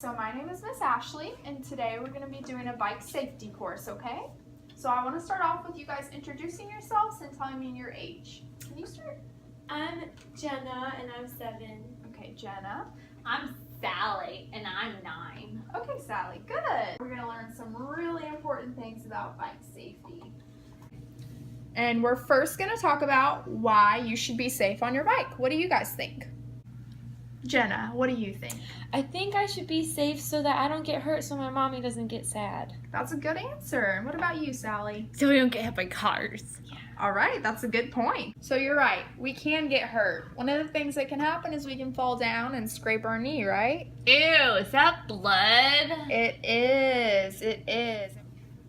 So my name is Miss Ashley, and today we're going to be doing a bike safety course, okay? So I want to start off with you guys introducing yourselves and telling me your age. Can you start? I'm Jenna, and I'm 7. Okay, Jenna. I'm Sally, and I'm 9. Okay, Sally, good. We're going to learn some really important things about bike safety. And we're first going to talk about why you should be safe on your bike. What do you guys think? Jenna, what do you think? I think I should be safe so that I don't get hurt so my mommy doesn't get sad. That's a good answer. And what about you, Sally? So we don't get hit by cars. All right, that's a good point. So you're right, we can get hurt. One of the things that can happen is we can fall down and scrape our knee, right? Ew, is that blood? It is.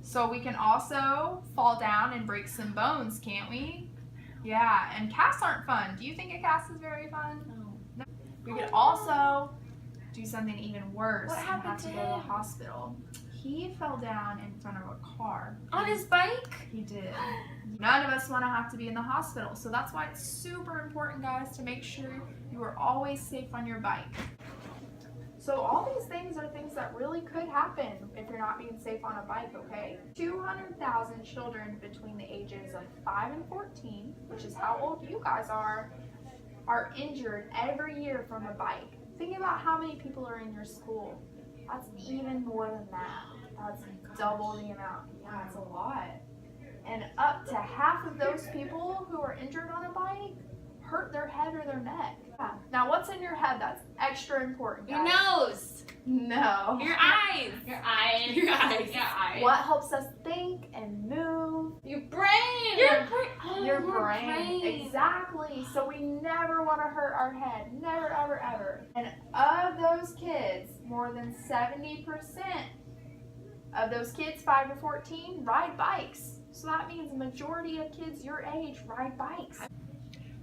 So we can also fall down and break some bones, can't we? Yeah, and casts aren't fun. Do you think a cast is very fun? No. We could also do something even worse What and happened have to to go to the him? hospital. He fell down in front of a car. On his bike? He did. None of us want to have to be in the hospital, so that's why it's super important, guys, to make sure you are always safe on your bike. So all these things are things that really could happen if you're not being safe on a bike, okay? 200,000 children between the ages of 5 and 14, which is how old you guys are injured every year from a bike. Think about how many people are in your school. That's even more than that. That's double the amount. Yeah, it's a lot. And up to half of those people who are injured on a bike hurt their head or their neck. Yeah. Now, what's in your head that's extra important, Your guys? nose. No. Your eyes. Your eyes. Your eyes. Your eyes. What helps us think and move? Your brain. Your brain. Exactly. So we never want to hurt our head. Never, ever, ever. And of those kids, more than 70% of those kids 5 to 14 ride bikes. So that means the majority of kids your age ride bikes.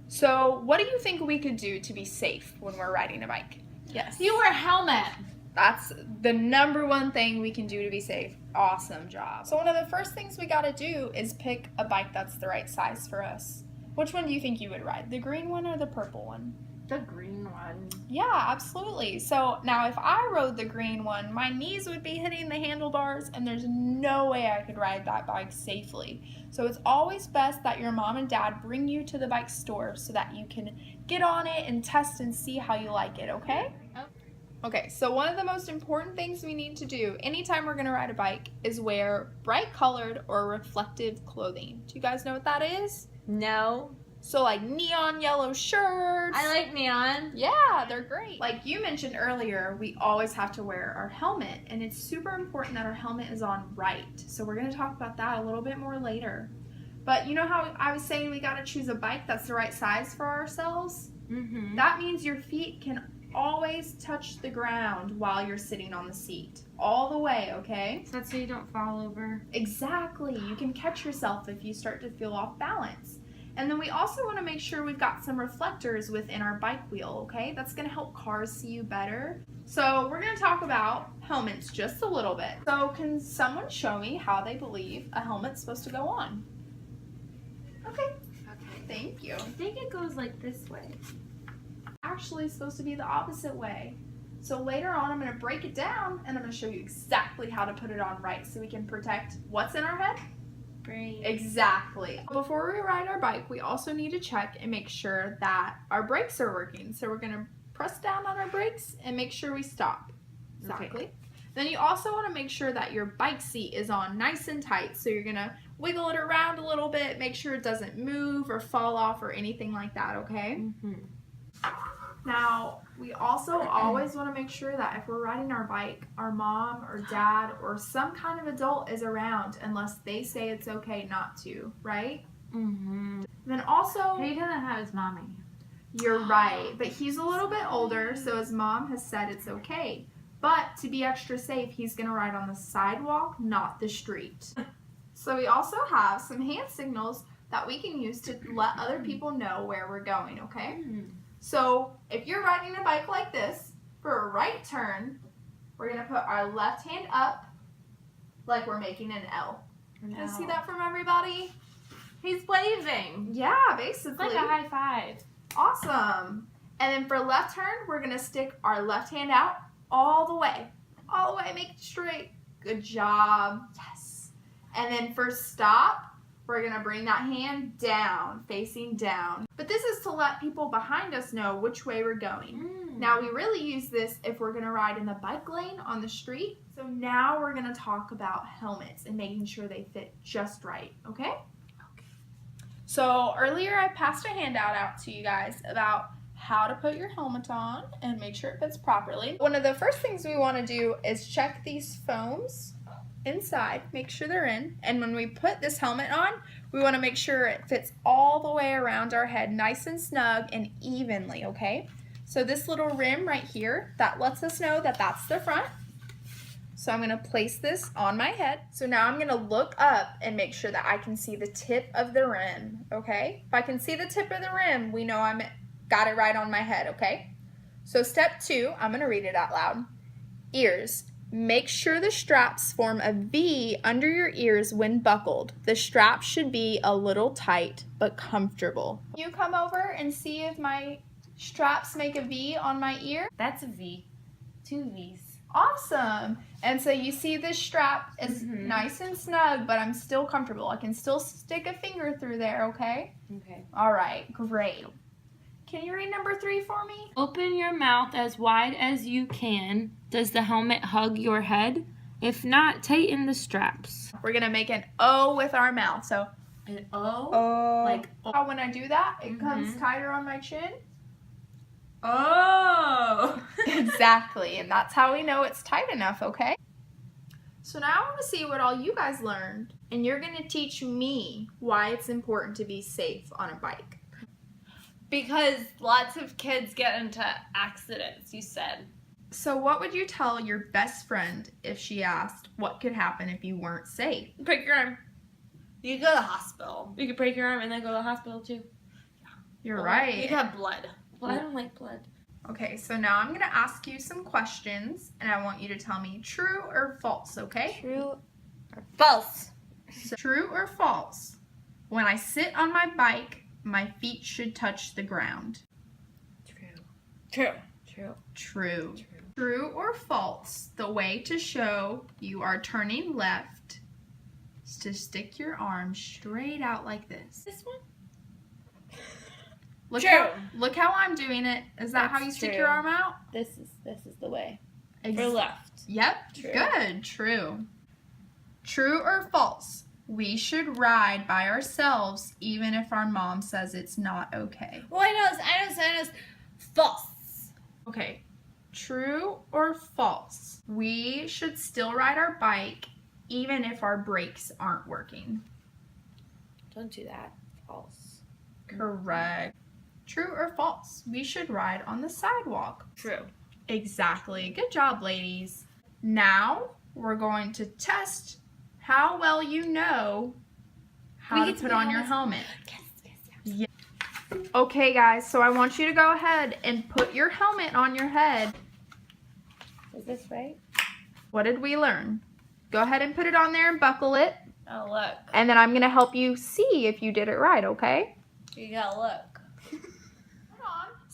So what do you think we could do to be safe when we're riding a bike? Yes. You wear a helmet. That's the number one thing we can do to be safe. Awesome job. So one of the first things we got to do is pick a bike that's the right size for us. Which one do you think you would ride? The green one or the purple one? The green one. Yeah, absolutely. So now if I rode the green one, my knees would be hitting the handlebars and there's no way I could ride that bike safely. So it's always best that your mom and dad bring you to the bike store so that you can get on it and test and see how you like it, okay? Okay, so one of the most important things we need to do anytime we're going to ride a bike is wear bright colored or reflective clothing. Do you guys know what that is? No. So like neon yellow shirts. I like neon. Yeah, they're great. Like you mentioned earlier, we always have to wear our helmet, and it's super important that our helmet is on right. So we're going to talk about that a little bit more later. But you know how I was saying we got to choose a bike that's the right size for ourselves? Mm-hmm. That means your feet can always touch the ground while you're sitting on the seat. All the way, okay? So that's so you don't fall over. Exactly. You can catch yourself if you start to feel off balance. And then we also want to make sure we've got some reflectors within our bike wheel, okay? That's going to help cars see you better. So we're going to talk about helmets just a little bit. So can someone show me how they believe a helmet's supposed to go on? Okay. Thank you. I think it goes like this way. Actually supposed to be the opposite way. So later on I'm going to break it down and I'm going to show you exactly how to put it on right so we can protect what's in our head. Brain. Exactly. Before we ride our bike, we also need to check and make sure that our brakes are working. So we're going to press down on our brakes and make sure we stop. Exactly. Okay. Then you also want to make sure that your bike seat is on nice and tight. So you're going to wiggle it around a little bit, make sure it doesn't move or fall off or anything like that, okay? Mm-hmm. Now, we also always want to make sure that if we're riding our bike, our mom or dad or some kind of adult is around unless they say it's okay not to, right? Mm-hmm. Then also, He doesn't have his mommy. you're right, but he's a little bit older, so his mom has said it's okay. But to be extra safe, he's going to ride on the sidewalk, not the street. So we also have some hand signals that we can use to let other people know where we're going, okay? So if you're riding a bike like this, for a right turn, we're going to put our left hand up like we're making an L. Can you see that from everybody? He's waving. Yeah, It's basically. like a high five. Awesome. And then for left turn, we're going to stick our left hand out all the way. way, make it straight. Good job. Yes. And then for stop, we're gonna bring that hand down, facing down. But this is to let people behind us know which way we're going. Now we really use this if we're gonna ride in the bike lane on the street. So now we're gonna talk about helmets and making sure they fit just right, okay? So earlier I passed a handout out to you guys about how to put your helmet on and make sure it fits properly. One of the first things we want to do is check these foams inside, make sure they're in, and when we put this helmet on, we want to make sure it fits all the way around our head, nice and snug and evenly, okay? So this little rim right here, that lets us know that that's the front. So I'm going to place this on my head. So now I'm going to look up and make sure that I can see the tip of the rim, okay? If I can see the tip of the rim, we know I'm got it right on my head, okay? So step 2, I'm going to read it out loud. Ears. Make sure the straps form a V under your ears when buckled. The straps should be a little tight but comfortable. You come over and see if my straps make a V on my ear. That's a V. 2 V's. Awesome. And so you see this strap is nice and snug, but I'm still comfortable. I can still stick a finger through there, okay? Okay. All right, great. Can you read number 3 for me? Open your mouth as wide as you can. Does the helmet hug your head? If not, tighten the straps. We're going to make an O with our mouth. So, An O? like, when I do that, it comes tighter on my chin. Oh! Exactly, and that's how we know it's tight enough, okay? So now I want to see what all you guys learned, and you're going to teach me why it's important to be safe on a bike. Because lots of kids get into accidents, you said. So what would you tell your best friend if she asked what could happen if you weren't safe? Break your arm. You go to the hospital. You could break your arm and then go to the hospital too. You're right. You could have blood. Well, I don't like blood. Okay, so now I'm going to ask you some questions, and I want you to tell me true or false, okay? True. False. So, true or false? When I sit on my bike, my feet should touch the ground. True. True. True. True. True or false? The way to show you are turning left is to stick your arm straight out like this. This one? Look how I'm doing it. Is that how That's you stick true. your arm out? This is the way. Ex- For left. Yep. True. Good. True. True or false? We should ride by ourselves even if our mom says it's not okay. Well, I know. False. Okay. True or false? We should still ride our bike even if our brakes aren't working. Don't do that. False. Correct. True or false? We should ride on the sidewalk. True. Exactly. Good job, ladies. Now we're going to test how well you know how to put on your helmet. Yes. Okay, guys, so I want you to go ahead and put your helmet on your head. Is this right? What did we learn? Go ahead and put it on there and buckle it. Oh, look. And then I'm going to help you see if you did it right, okay? You gotta look.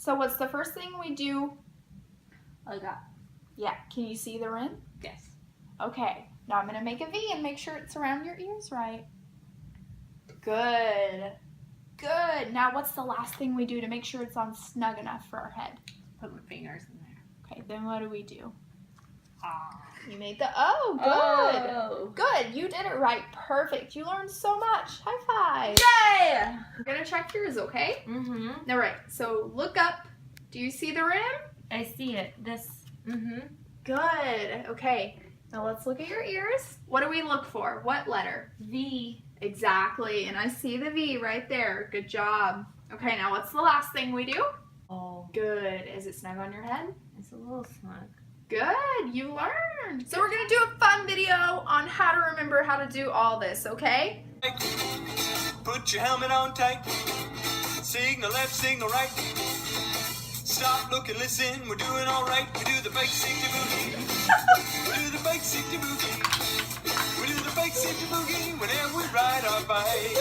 So what's the first thing we do? Oh, God. Yeah, can you see the rim? Yes. Okay, now I'm going to make a V and make sure it's around your ears right. Good. Good. Now what's the last thing we do to make sure it's on snug enough for our head? Put my fingers in there. Okay, then what do we do? Ah. You made the O. Good. Oh. Good. You did it right. Perfect. You learned so much. High five. Yay! We're going to check yours, okay? Mm-hmm. All right. So look up. Do you see the rim? I see it. This. Mm-hmm. Good. Okay. Now let's look at your ears. What do we look for? What letter? V. Exactly. And I see the V right there. Good job. Okay. Now what's the last thing we do? Oh. Good. Is it snug on your head? It's a little snug. Good. You learned. So we're going to do a fun video on how to remember how to do all this, okay? Put your helmet on tight. Signal left, signal right. Stop, look, and listen. We're doing all right. We do the bike safety boogie. We do the bike safety boogie. We do the bike safety boogie whenever we ride our bike.